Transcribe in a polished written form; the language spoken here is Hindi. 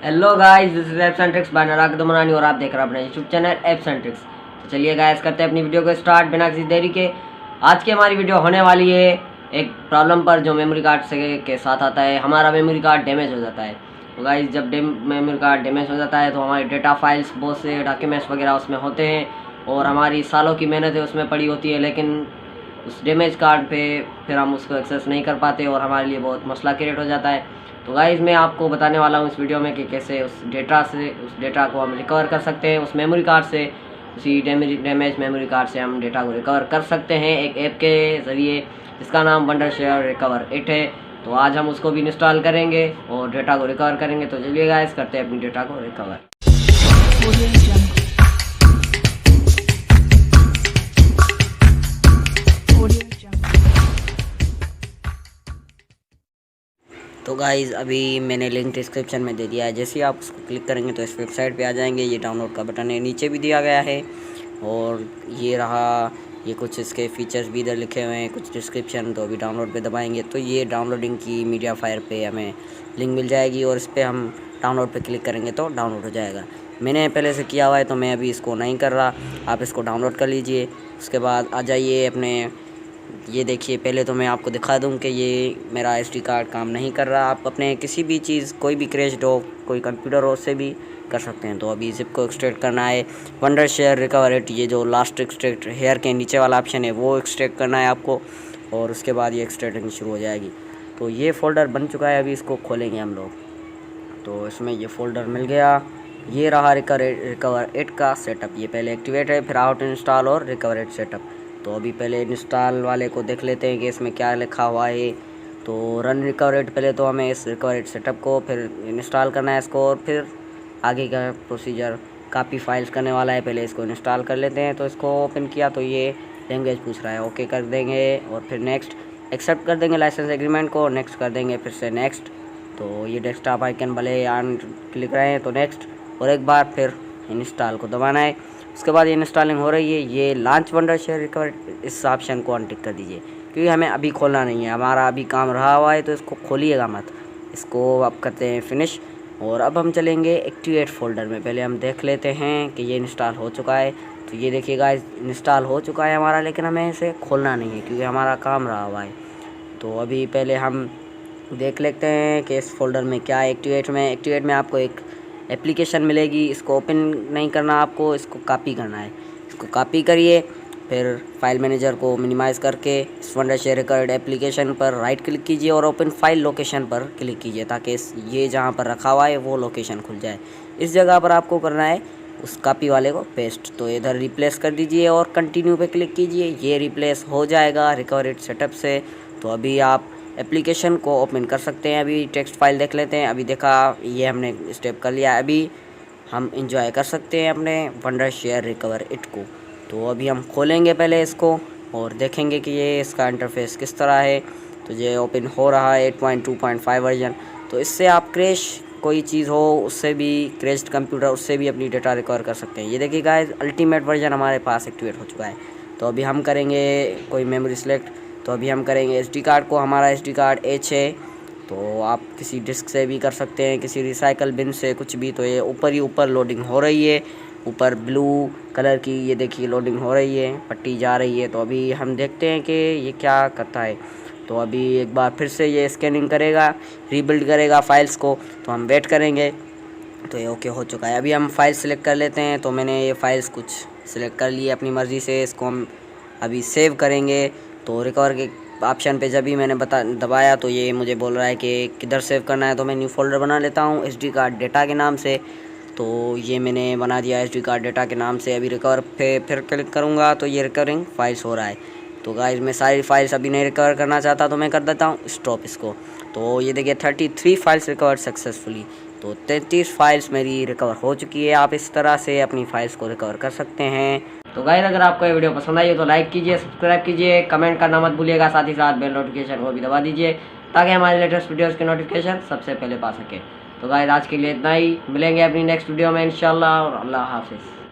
Hello guys, this is apps and tricks by Anurag Damnani और आप देख रहे हैं अपने YouTube channel apps and tricks. तो चलिए गाइस, करते हैं अपनी वीडियो को स्टार्ट बिना किसी देरी के। आज की हमारी वीडियो होने वाली है एक प्रॉब्लम पर जो मेमोरी कार्ड से के साथ आता है। हमारा मेमोरी कार्ड डैमेज हो जाता है। तो गाइस, जब मेमोरी कार्ड डैमेज हो जाता है तो हमारी डेटा फाइल्स, बहुत से डॉक्यूमेंट्स वगैरह उसमें होते हैं और हमारी सालों की मेहनत उसमें पड़ी होती है, लेकिन उस डैमेज कार्ड पे फिर हम उसको एक्सेस नहीं कर पाते और हमारे लिए बहुत मसला क्रिएट हो जाता है। तो गाइस, मैं आपको बताने वाला हूँ इस वीडियो में कि कैसे उस डेटा को हम रिकवर कर सकते हैं, उस मेमोरी कार्ड से, उसी डैमेज मेमोरी कार्ड से हम डेटा को रिकवर कर सकते हैं एक ऐप के ज़रिए जिसका नाम वंडरशेयर रिकवर 8 है। तो आज हम उसको भी इंस्टॉल करेंगे और डेटा को रिकवर करेंगे। तो चलिए गाइस, करते हैं अपनी डेटा को रिकवर। तो गाइज़, अभी मैंने लिंक डिस्क्रिप्शन में दे दिया है। जैसे ही आप उसको क्लिक करेंगे तो इस वेबसाइट पे आ जाएंगे। ये डाउनलोड का बटन है, नीचे भी दिया गया है और ये रहा। ये कुछ इसके फीचर्स भी इधर लिखे हुए हैं, कुछ डिस्क्रिप्शन। तो अभी डाउनलोड पे दबाएंगे तो ये डाउनलोडिंग की मीडिया फायर पे हमें लिंक मिल जाएगी और इस पर हम डाउनलोड पे क्लिक करेंगे तो डाउनलोड हो जाएगा। मैंने पहले से किया हुआ है तो मैं अभी इसको नहीं कर रहा। आप इसको डाउनलोड कर लीजिए। उसके बाद आ जाइए अपने, ये देखिए, पहले तो मैं आपको दिखा दूं कि ये मेरा एसडी कार्ड काम नहीं कर रहा। आप अपने किसी भी चीज़, कोई भी क्रैश्ड हो, कोई कंप्यूटर हो, उससे भी कर सकते हैं। तो अभी ज़िप को एक्सट्रैक्ट करना है। वंडरशेयर रिकवर 8, ये जो लास्ट एक्सट्रैक्ट हेयर के नीचे वाला ऑप्शन है वो एक्सट्रैक्ट करना है आपको और उसके बाद ये एक्सट्रैक्टिंग शुरू हो जाएगी। तो ये फ़ोल्डर बन चुका है, अभी इसको खोलेंगे हम लोग। तो इसमें ये फ़ोल्डर मिल गया। ये रहा रिकवर 8 का सेटअप। ये पहले एक्टिवेट है, फिर आउट इंस्टॉल और रिकवर 8 सेटअप। तो अभी पहले इंस्टॉल वाले को देख लेते हैं कि इसमें क्या लिखा हुआ है। तो रन रिकवर 8, पहले तो हमें इस रिकवर 8 सेटअप को फिर इंस्टॉल करना है इसको और फिर आगे का प्रोसीजर कॉपी फाइल्स करने वाला है। पहले इसको इंस्टॉल कर लेते हैं। तो इसको ओपन किया तो ये लैंग्वेज पूछ रहा है, ओके कर देंगे और फिर नेक्स्ट एक्सेप्ट कर देंगे लाइसेंस एग्रीमेंट को, नेक्स्ट कर देंगे, फिर से नेक्स्ट। तो ये डेस्कटॉप आइकन भले ऑन क्लिक रहे हैं तो नेक्स्ट, और एक बार फिर इंस्टॉल को दबाना है। उसके बाद ये इंस्टॉलिंग हो रही है। ये लॉन्च वंडरशेयर रिकवर, इस ऑप्शन को अनटिक कर दीजिए क्योंकि हमें अभी खोलना नहीं है, हमारा अभी काम रहा हुआ है तो इसको खोलिएगा मत। इसको अब करते हैं फिनिश और अब हम चलेंगे एक्टिवेट फोल्डर में। पहले हम देख लेते हैं कि ये इंस्टॉल हो चुका है। तो ये देखिएगा, इंस्टॉल हो चुका है हमारा, लेकिन हमें इसे खोलना नहीं है क्योंकि हमारा काम रहा हुआ है। तो अभी पहले हम देख लेते हैं कि इस फोल्डर में क्या है। एक्टिवेट में आपको एक एप्लीकेशन मिलेगी। इसको ओपन नहीं करना, आपको इसको कॉपी करना है। इसको कॉपी करिए, फिर फाइल मैनेजर को मिनिमाइज़ करके इस वंडरशेयर रिकवर एप्लीकेशन पर राइट क्लिक कीजिए और ओपन फाइल लोकेशन पर क्लिक कीजिए ताकि ये जहाँ पर रखा हुआ है वो लोकेशन खुल जाए। इस जगह पर आपको करना है उस कॉपी वाले को पेस्ट। तो इधर रिप्लेस कर दीजिए और कंटिन्यू पे क्लिक कीजिए। ये रिप्लेस हो जाएगा रिकवर 8 सेटअप से। तो अभी आप एप्लीकेशन को ओपन कर सकते हैं। अभी टेक्स्ट फाइल देख लेते हैं। अभी देखा, ये हमने स्टेप कर लिया। अभी हम इंजॉय कर सकते हैं अपने वंडरशेयर रिकवर 8 को। तो अभी हम खोलेंगे पहले इसको और देखेंगे कि ये इसका इंटरफेस किस तरह है। तो ये ओपन हो रहा है 8.2.5 वर्जन। तो इससे आप क्रैश कोई चीज़ हो, उससे भी क्रैश्ड कंप्यूटर, उससे भी अपनी डेटा रिकवर कर सकते हैं। ये देखिए गाइस, अल्टीमेट वर्जन हमारे पास एक्टिवेट हो चुका है। तो अभी हम करेंगे कोई मेमोरी सिलेक्ट। तो अभी हम करेंगे एसडी कार्ड को। हमारा एसडी कार्ड H है, तो आप किसी डिस्क से भी कर सकते हैं, किसी रिसाइकल बिन से, कुछ भी। तो ये ऊपर ही ऊपर लोडिंग हो रही है, ऊपर ब्लू कलर की ये देखिए लोडिंग हो रही है, पट्टी जा रही है। तो अभी हम देखते हैं कि ये क्या करता है। तो अभी एक बार फिर से ये स्कैनिंग करेगा, रीबिल्ड करेगा फाइल्स को। तो हम वेट करेंगे। तो ये ओके हो चुका है। अभी हम फाइल सेलेक्ट कर लेते हैं। तो मैंने ये फाइल्स कुछ सिलेक्ट कर लिए अपनी मर्ज़ी से। इसको हम अभी सेव करेंगे। तो रिकवर के ऑप्शन पे जब भी मैंने दबाया तो ये मुझे बोल रहा है कि किधर सेव करना है। तो मैं न्यू फोल्डर बना लेता हूँ एसडी कार्ड डेटा के नाम से। तो ये मैंने बना दिया एसडी कार्ड डेटा के नाम से। अभी रिकवर पे फिर क्लिक करूँगा तो ये रिकवरिंग फाइल्स हो रहा है। तो गाइस, मैं सारी फाइल्स अभी नहीं रिकवर करना चाहता तो मैं कर देता हूँ स्टॉप इसको। तो ये देखिए 33 फाइल्स रिकवर सक्सेसफुली। तो 33 फाइल्स मेरी रिकवर हो चुकी है। आप इस तरह से अपनी फाइल्स को रिकवर कर सकते हैं। तो गाइस, अगर आपको ये वीडियो पसंद आई हो तो लाइक कीजिए, सब्सक्राइब कीजिए, कमेंट करना मत भूलिएगा। साथ ही साथ बेल नोटिफिकेशन को भी दबा दीजिए ताकि हमारे लेटेस्ट वीडियोस के नोटिफिकेशन सबसे पहले पा सके। तो गाइस, आज के लिए इतना ही। मिलेंगे अपनी नेक्स्ट वीडियो में इंशाल्लाह और अल्लाह हाफिज़।